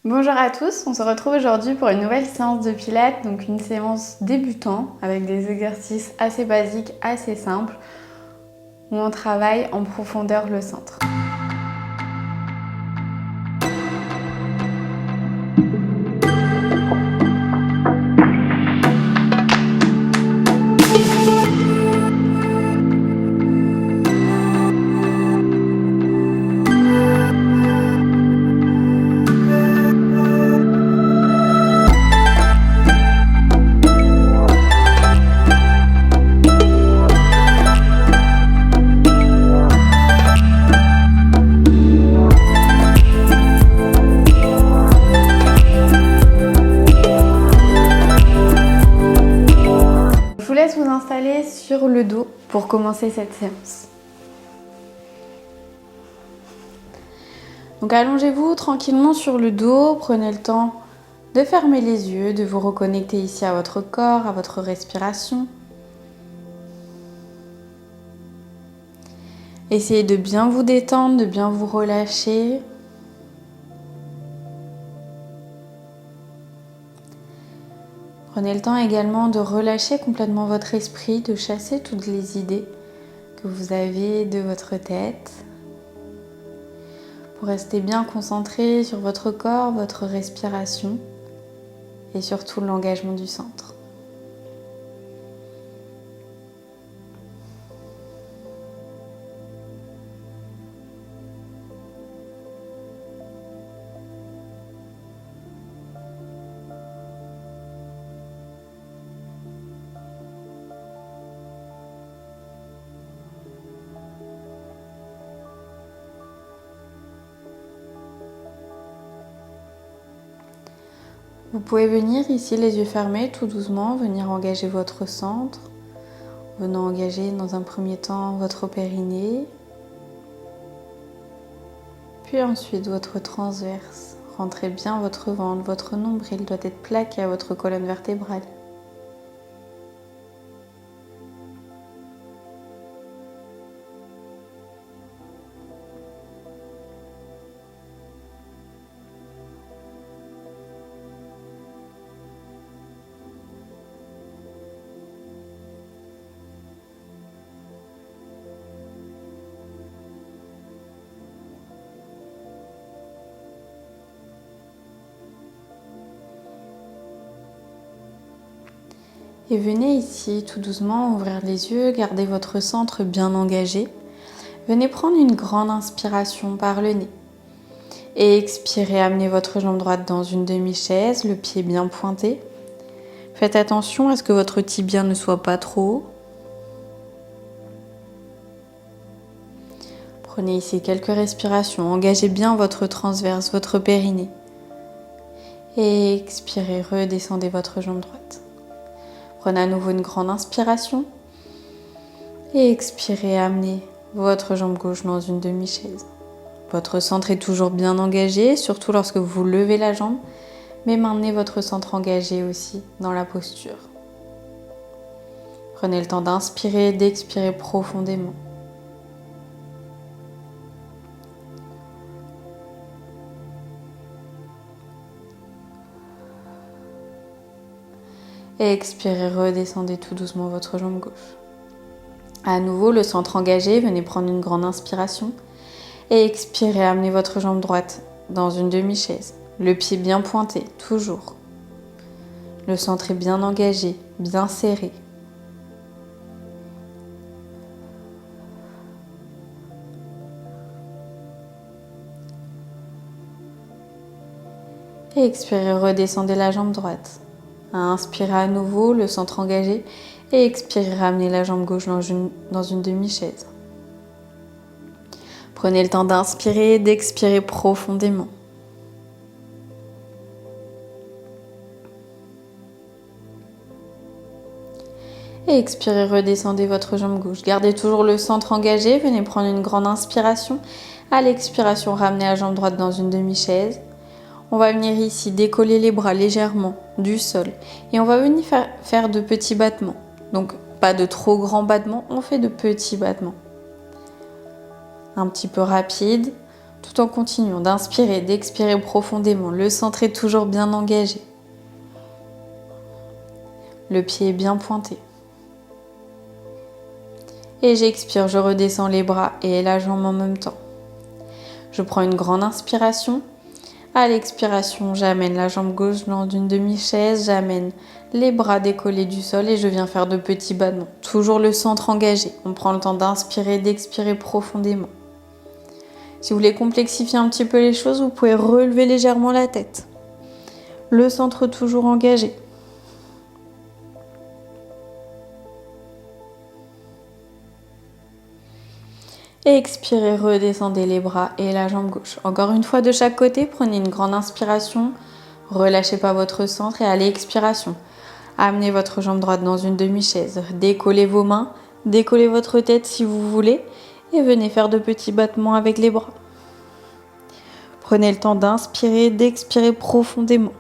Bonjour à tous, on se retrouve aujourd'hui pour une nouvelle séance de pilates, donc une séance débutant avec des exercices assez basiques, assez simples, où on travaille en profondeur le centre. Je vous laisse vous installer sur le dos pour commencer cette séance. Donc allongez-vous tranquillement sur le dos, prenez le temps de fermer les yeux, de vous reconnecter ici à votre corps, à votre respiration. Essayez de bien vous détendre, de bien vous relâcher. Prenez le temps également de relâcher complètement votre esprit, de chasser toutes les idées que vous avez de votre tête, pour rester bien concentré sur votre corps, votre respiration et surtout l'engagement du centre. Vous pouvez venir ici les yeux fermés tout doucement, venir engager votre centre, venant engager dans un premier temps votre périnée, puis ensuite votre transverse. Rentrez bien votre ventre, votre nombril doit être plaqué à votre colonne vertébrale. Et venez ici tout doucement ouvrir les yeux, gardez votre centre bien engagé. Venez prendre une grande inspiration par le nez. Et expirez, amenez votre jambe droite dans une demi-chaise, le pied bien pointé. Faites attention à ce que votre tibia ne soit pas trop haut. Prenez ici quelques respirations, engagez bien votre transverse, votre périnée. Et expirez, redescendez votre jambe droite. Prenez à nouveau une grande inspiration. Et expirez, amenez votre jambe gauche dans une demi-chaise. Votre centre est toujours bien engagé, surtout lorsque vous levez la jambe, mais maintenez votre centre engagé aussi dans la posture. Prenez le temps d'inspirer, d'expirer profondément. Et expirez, redescendez tout doucement votre jambe gauche. À nouveau, le centre engagé, venez prendre une grande inspiration. Et expirez, amenez votre jambe droite dans une demi-chaise. Le pied bien pointé, toujours. Le centre est bien engagé, bien serré. Et expirez, redescendez la jambe droite. Inspirez à nouveau, le centre engagé. Et expirez, ramenez la jambe gauche dans une demi-chaise. Prenez le temps d'inspirer, d'expirer profondément. Et expirez, redescendez votre jambe gauche. Gardez toujours le centre engagé, venez prendre une grande inspiration. À l'expiration, ramenez la jambe droite dans une demi-chaise. On va venir ici décoller les bras légèrement du sol. Et on va venir faire de petits battements. Donc pas de trop grands battements, on fait de petits battements. Un petit peu rapide. tout en continuant d'inspirer, d'expirer profondément. Le centre est toujours bien engagé. Le pied est bien pointé. Et j'expire, je redescends les bras et la jambe en même temps. Je prends une grande inspiration. À l'expiration, j'amène la jambe gauche dans une demi-chaise, j'amène les bras décollés du sol et je viens faire de petits battements. Toujours le centre engagé. On prend le temps d'inspirer, d'expirer profondément. Si vous voulez complexifier un petit peu les choses, vous pouvez relever légèrement la tête. Le centre toujours engagé. Et expirez, redescendez les bras et la jambe gauche. Encore une fois de chaque côté, prenez une grande inspiration. Relâchez pas votre centre et à l'expiration, amenez votre jambe droite dans une demi-chaise. Décollez vos mains, décollez votre tête si vous voulez et venez faire de petits battements avec les bras. Prenez le temps d'inspirer, d'expirer profondément.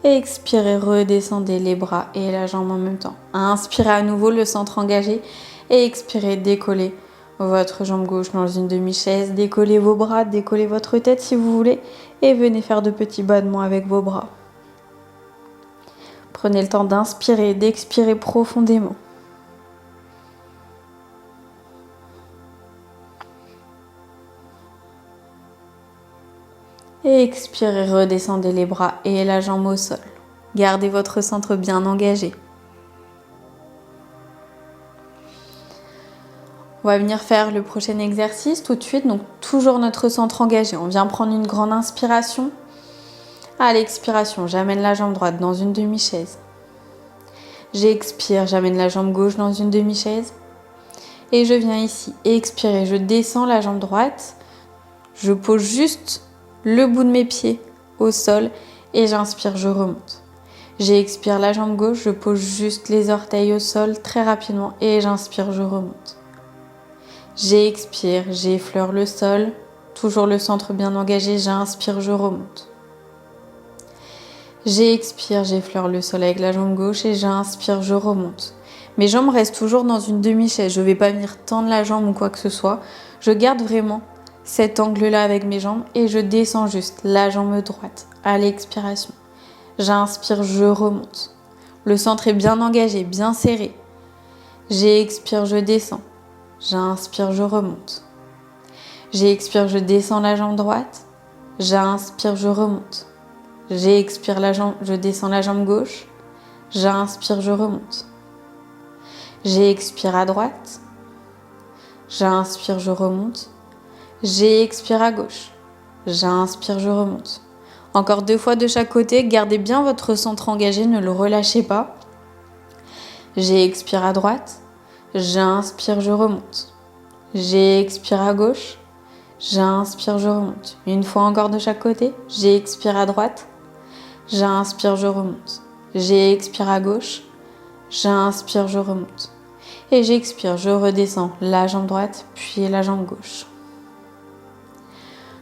Et expirez, redescendez les bras et la jambe en même temps. Inspirez à nouveau, le centre engagé. Et expirez, décollez votre jambe gauche dans une demi-chaise. Décollez vos bras, décollez votre tête si vous voulez. Et venez faire de petits battements avec vos bras. Prenez le temps d'inspirer, d'expirer profondément. Et expirez, redescendez les bras et la jambe au sol. Gardez votre centre bien engagé. On va venir faire le prochain exercice tout de suite. Donc toujours notre centre engagé. On vient prendre une grande inspiration. À l'expiration, j'amène la jambe droite dans une demi-chaise. J'expire, j'amène la jambe gauche dans une demi-chaise. Et je viens ici. Expirer, je descends la jambe droite. Je pose juste le bout de mes pieds au sol et j'inspire, je remonte. J'expire la jambe gauche, je pose juste les orteils au sol très rapidement et j'inspire, je remonte. J'expire, j'effleure le sol, toujours le centre bien engagé, j'inspire, je remonte. J'expire, j'effleure le sol avec la jambe gauche et j'inspire, je remonte. Mes jambes restent toujours dans une demi-chaise, je ne vais pas venir tendre la jambe ou quoi que ce soit. Je garde vraiment cet angle-là avec mes jambes et je descends juste la jambe droite à l'expiration. J'inspire, je remonte. Le centre est bien engagé, bien serré. J'expire, je descends. J'inspire, je remonte. J'expire, je descends la jambe droite. J'inspire, je remonte. J'expire je descends la jambe gauche. J'inspire, je remonte. J'expire à droite. J'inspire, je remonte. J'expire à gauche. J'inspire, je remonte. Encore 2 fois de chaque côté. Gardez bien votre centre engagé, ne le relâchez pas. J'expire à droite. J'inspire, je remonte. J'expire à gauche. J'inspire, je remonte. Une fois encore de chaque côté. J'expire à droite. J'inspire, je remonte. J'expire à gauche. J'inspire, je remonte. Et j'expire, je redescends la jambe droite, puis la jambe gauche.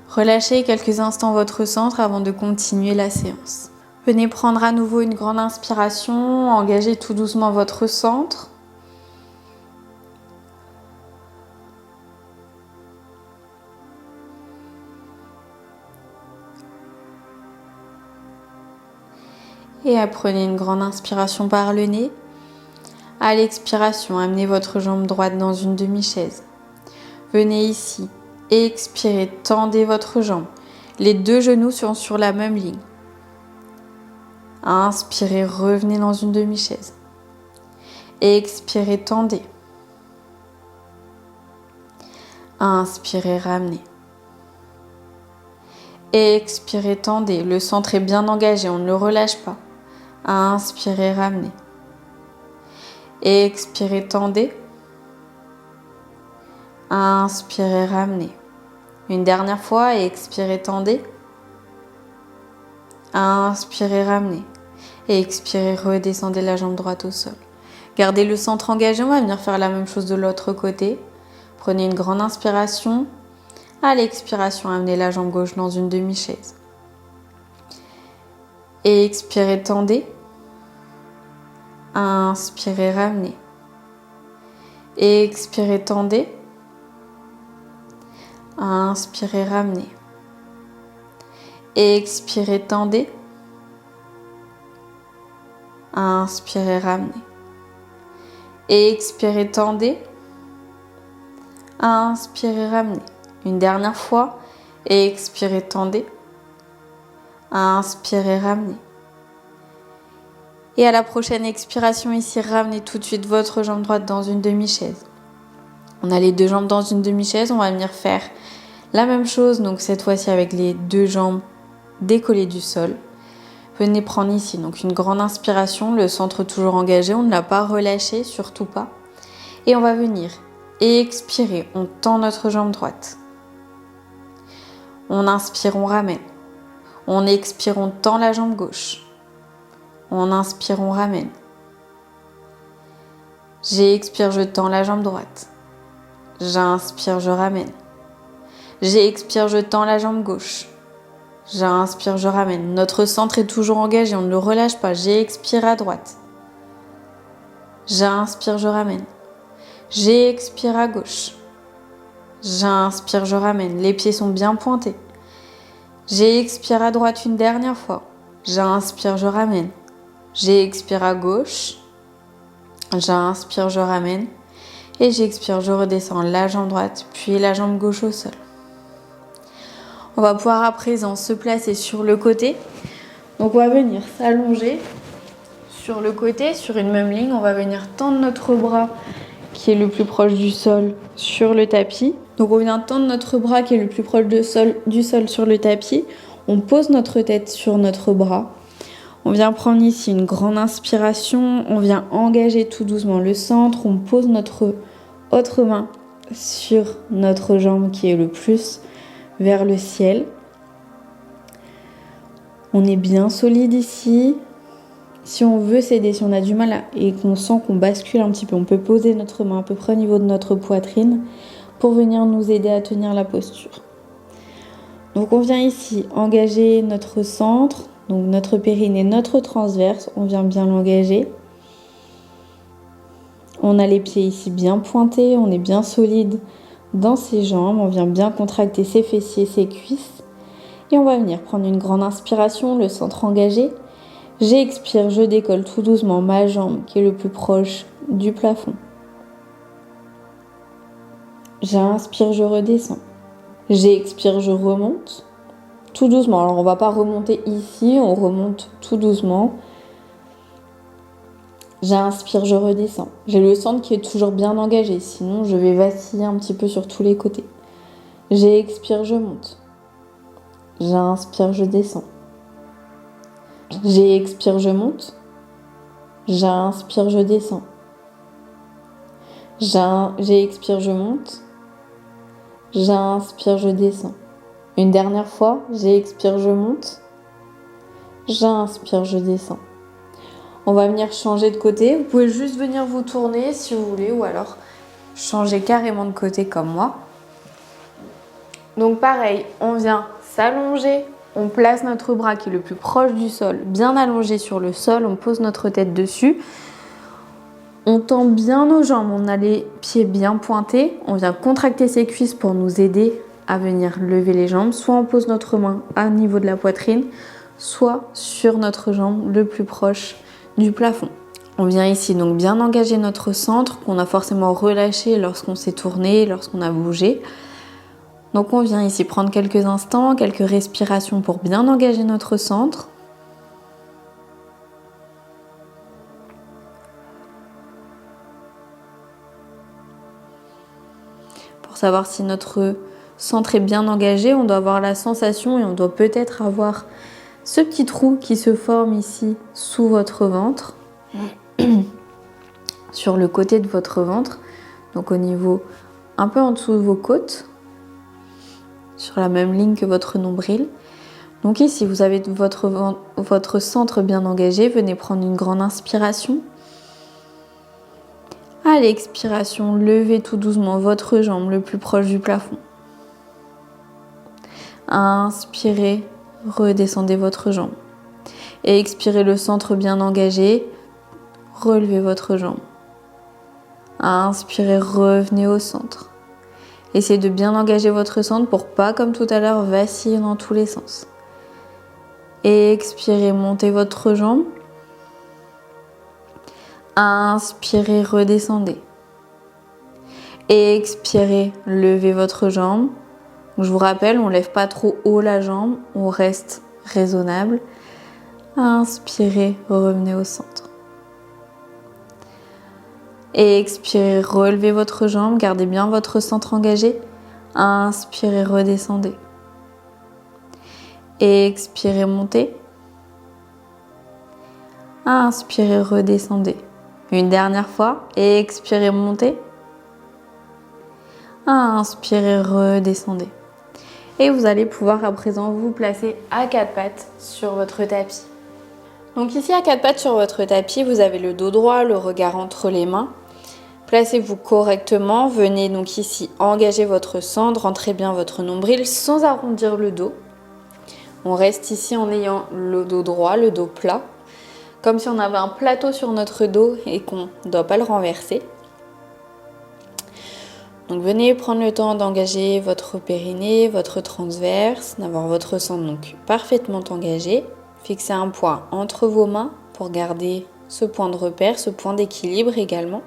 Relâchez quelques instants votre centre avant de continuer la séance. Venez prendre à nouveau une grande inspiration, engagez tout doucement votre centre. Et prenez une grande inspiration par le nez. À l'expiration, amenez votre jambe droite dans une demi-chaise. Venez ici. Expirez, tendez votre jambe. Les 2 genoux sont sur la même ligne. Inspirez, revenez dans une demi-chaise. Expirez, tendez. Inspirez, ramenez. Expirez, tendez. Le centre est bien engagé, on ne le relâche pas. Inspirez, ramenez. Expirez, tendez. Inspirez, ramenez. Une dernière fois, expirez, tendez. Inspirez, ramenez. Et expirez, redescendez la jambe droite au sol. Gardez le centre engagé, on va venir faire la même chose de l'autre côté. Prenez une grande inspiration. À l'expiration, amenez la jambe gauche dans une demi-chaise. Et expirez, tendez. Inspirez, ramenez. Expirez, tendez. Inspirez, ramenez. Expirez, tendez. Inspirez, ramenez. Expirez, tendez. Inspirez, ramenez. Une dernière fois. Expirez, tendez. Inspirez, ramenez. Et à la prochaine expiration ici, ramenez tout de suite votre jambe droite dans une demi-chaise. On a les deux jambes dans une demi-chaise. On va venir faire la même chose. Donc cette fois-ci avec les deux jambes décollées du sol. Venez prendre ici donc une grande inspiration. Le centre toujours engagé. On ne l'a pas relâché, surtout pas. Et on va venir expirer. On tend notre jambe droite. On inspire, on ramène. On expire, on tend la jambe gauche. On inspire, on ramène. J'expire, je tends la jambe droite. J'inspire, je ramène. J'expire, je tends la jambe gauche. J'inspire, je ramène. Notre centre est toujours engagé, on ne le relâche pas. J'expire à droite. J'inspire, je ramène. J'expire à gauche. J'inspire, je ramène. Les pieds sont bien pointés. J'expire à droite une dernière fois. J'inspire, je ramène. J'expire à gauche. J'inspire, je ramène. Et j'expire, je redescends la jambe droite, puis la jambe gauche au sol. On va pouvoir à présent se placer sur le côté. Donc on va venir s'allonger sur le côté, sur une même ligne. On va venir tendre notre bras qui est le plus proche du sol sur le tapis. Donc on vient tendre notre bras qui est le plus proche du sol sur le tapis. On pose notre tête sur notre bras. On vient prendre ici une grande inspiration. On vient engager tout doucement le centre. On pose notre autre main sur notre jambe qui est le plus vers le ciel. On est bien solide ici. Si on veut s'aider, si on a du mal et qu'on sent qu'on bascule un petit peu, on peut poser notre main à peu près au niveau de notre poitrine pour venir nous aider à tenir la posture. Donc on vient ici engager notre centre, donc notre périnée, notre transverse, on vient bien l'engager. On a les pieds ici bien pointés, on est bien solide dans ses jambes, on vient bien contracter ses fessiers, ses cuisses. Et on va venir prendre une grande inspiration, le centre engagé. J'expire, je décolle tout doucement ma jambe qui est le plus proche du plafond. J'inspire, je redescends. J'expire, je remonte tout doucement. Alors on va pas remonter ici, on remonte tout doucement. J'inspire, je redescends. J'ai le centre qui est toujours bien engagé, sinon je vais vaciller un petit peu sur tous les côtés. J'expire, je monte. J'inspire, je descends. J'expire, je monte. J'inspire, je descends. J'expire, je monte. J'inspire, je descends. Une dernière fois, j'expire, je monte. J'inspire, je descends. On va venir changer de côté. Vous pouvez juste venir vous tourner si vous voulez ou alors changer carrément de côté comme moi. Donc pareil, on vient s'allonger. On place notre bras qui est le plus proche du sol, bien allongé sur le sol. On pose notre tête dessus. On tend bien nos jambes. On a les pieds bien pointés. On vient contracter ses cuisses pour nous aider à venir lever les jambes. Soit on pose notre main au niveau de la poitrine, soit sur notre jambe le plus proche du plafond. On vient ici donc bien engager notre centre qu'on a forcément relâché lorsqu'on s'est tourné, lorsqu'on a bougé. Donc on vient ici prendre quelques instants, quelques respirations pour bien engager notre centre. Pour savoir si notre centre est bien engagé, on doit avoir la sensation et on doit peut-être avoir ce petit trou qui se forme ici sous votre ventre, sur le côté de votre ventre, donc au niveau un peu en dessous de vos côtes, sur la même ligne que votre nombril. Donc ici, vous avez votre centre bien engagé. Venez prendre une grande inspiration. À l'expiration, levez tout doucement votre jambe le plus proche du plafond. Inspirez, redescendez votre jambe. Et expirez le centre bien engagé. relevez votre jambe. Inspirez, revenez au centre. Essayez de bien engager votre centre pour pas, comme tout à l'heure, vaciller dans tous les sens. Expirez, montez votre jambe. Inspirez, redescendez. Expirez, levez votre jambe. Je vous rappelle, on ne lève pas trop haut la jambe, on reste raisonnable. Inspirez, revenez au centre. Expirez, relevez votre jambe, gardez bien votre centre engagé. Inspirez, redescendez. Expirez, montez. Inspirez, redescendez. Une dernière fois. Expirez, montez. Inspirez, redescendez. Et vous allez pouvoir à présent vous placer à quatre pattes sur votre tapis. Donc ici à quatre pattes sur votre tapis, vous avez le dos droit, le regard entre les mains. Placez-vous correctement, venez donc ici engager votre centre, rentrez bien votre nombril sans arrondir le dos. On reste ici en ayant le dos droit, le dos plat, comme si on avait un plateau sur notre dos et qu'on ne doit pas le renverser. Donc venez prendre le temps d'engager votre périnée, votre transverse, d'avoir votre centre donc parfaitement engagé. Fixez un point entre vos mains pour garder ce point de repère, ce point d'équilibre également.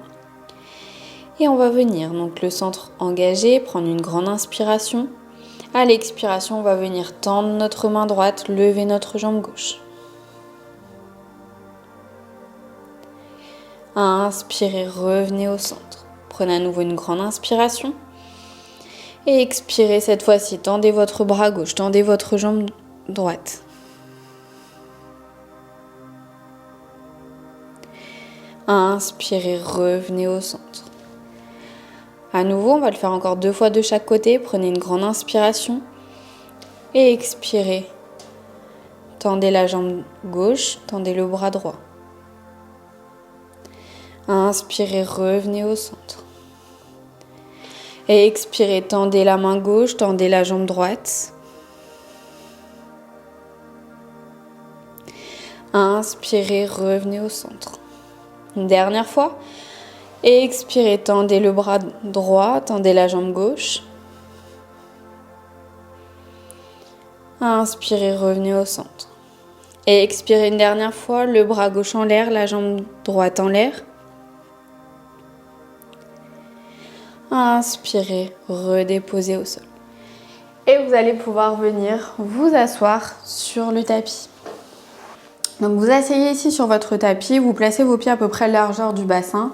Et on va venir, donc le centre engagé, prendre une grande inspiration. À l'expiration, on va venir tendre notre main droite, lever notre jambe gauche. Inspirez, revenez au centre. Prenez à nouveau une grande inspiration. Et expirez cette fois-ci, tendez votre bras gauche, tendez votre jambe droite. Inspirez, revenez au centre. À nouveau, on va le faire encore 2 fois de chaque côté. Prenez une grande inspiration et expirez. Tendez la jambe gauche, tendez le bras droit. Inspirez, revenez au centre. Et expirez, tendez la main gauche, tendez la jambe droite. Inspirez, revenez au centre. Une dernière fois. Et expirez, tendez le bras droit, tendez la jambe gauche. Inspirez, revenez au centre. Et expirez une dernière fois, le bras gauche en l'air, la jambe droite en l'air. Inspirez, redéposez au sol. Et vous allez pouvoir venir vous asseoir sur le tapis. Donc vous asseyez ici sur votre tapis, vous placez vos pieds à peu près la largeur du bassin.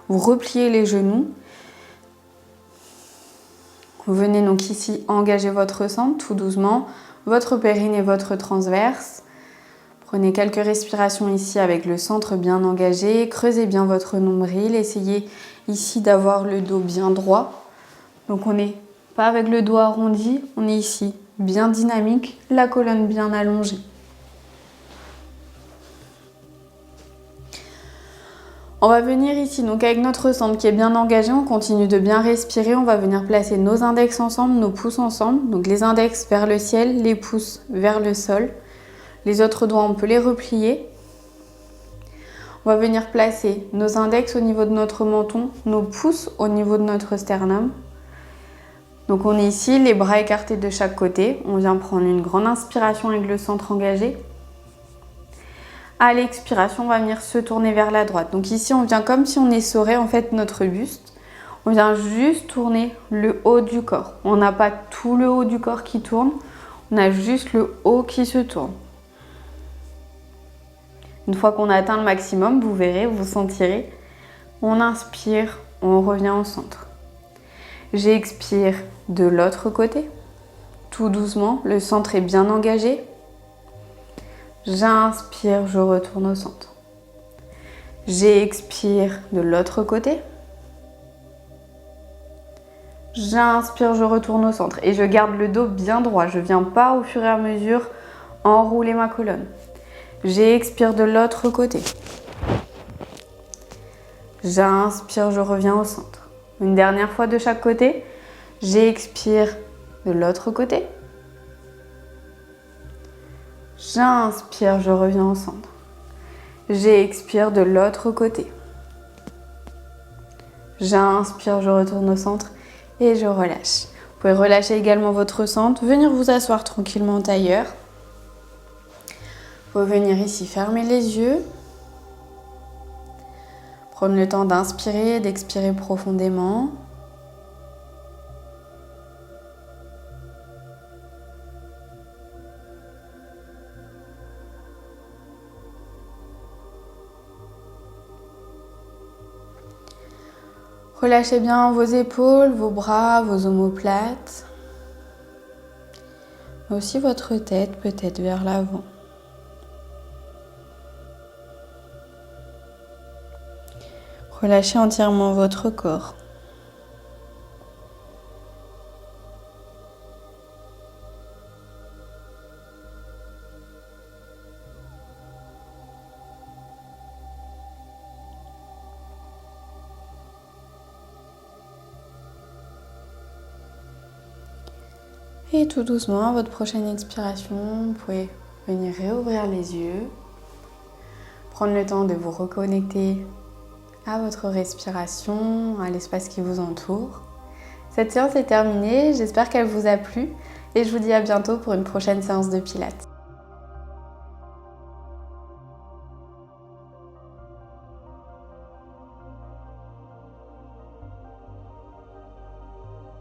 Vous repliez les genoux. Vous venez donc ici engager votre centre tout doucement, votre périnée, votre transverse. Prenez quelques respirations ici avec le centre bien engagé. Creusez bien votre nombril. Essayez ici d'avoir le dos bien droit. Donc on n'est pas avec le dos arrondi, on est ici bien dynamique, la colonne bien allongée. On va venir ici, donc avec notre centre qui est bien engagé, on continue de bien respirer. On va venir placer nos index ensemble, nos pouces ensemble. Donc les index vers le ciel, les pouces vers le sol. Les autres doigts, on peut les replier. On va venir placer nos index au niveau de notre menton, nos pouces au niveau de notre sternum. Donc on est ici, les bras écartés de chaque côté. On vient prendre une grande inspiration avec le centre engagé. À l'expiration, on va venir se tourner vers la droite. Donc ici, on vient comme si on essorait en fait notre buste. On vient juste tourner le haut du corps. On n'a pas tout le haut du corps qui tourne. On a juste le haut qui se tourne. Une fois qu'on a atteint le maximum, vous verrez, vous sentirez. On inspire, on revient au centre. J'expire de l'autre côté. Tout doucement, le centre est bien engagé. J'inspire, je retourne au centre. J'expire de l'autre côté. J'inspire, je retourne au centre. Et je garde le dos bien droit. Je ne viens pas au fur et à mesure enrouler ma colonne. J'expire de l'autre côté. J'inspire, je reviens au centre. Une dernière fois de chaque côté. J'expire de l'autre côté. J'inspire, je reviens au centre. J'expire de l'autre côté. J'inspire, je retourne au centre et je relâche. Vous pouvez relâcher également votre centre, venir vous asseoir tranquillement ailleurs. Vous pouvez venir ici, fermer les yeux. Prendre le temps d'inspirer, d'expirer profondément. Relâchez bien vos épaules, vos bras, vos omoplates. Mais aussi votre tête peut-être vers l'avant. Relâchez entièrement votre corps. Et tout doucement, à votre prochaine expiration, vous pouvez venir réouvrir les yeux. Prendre le temps de vous reconnecter à votre respiration, à l'espace qui vous entoure. Cette séance est terminée, j'espère qu'elle vous a plu et je vous dis à bientôt pour une prochaine séance de Pilates.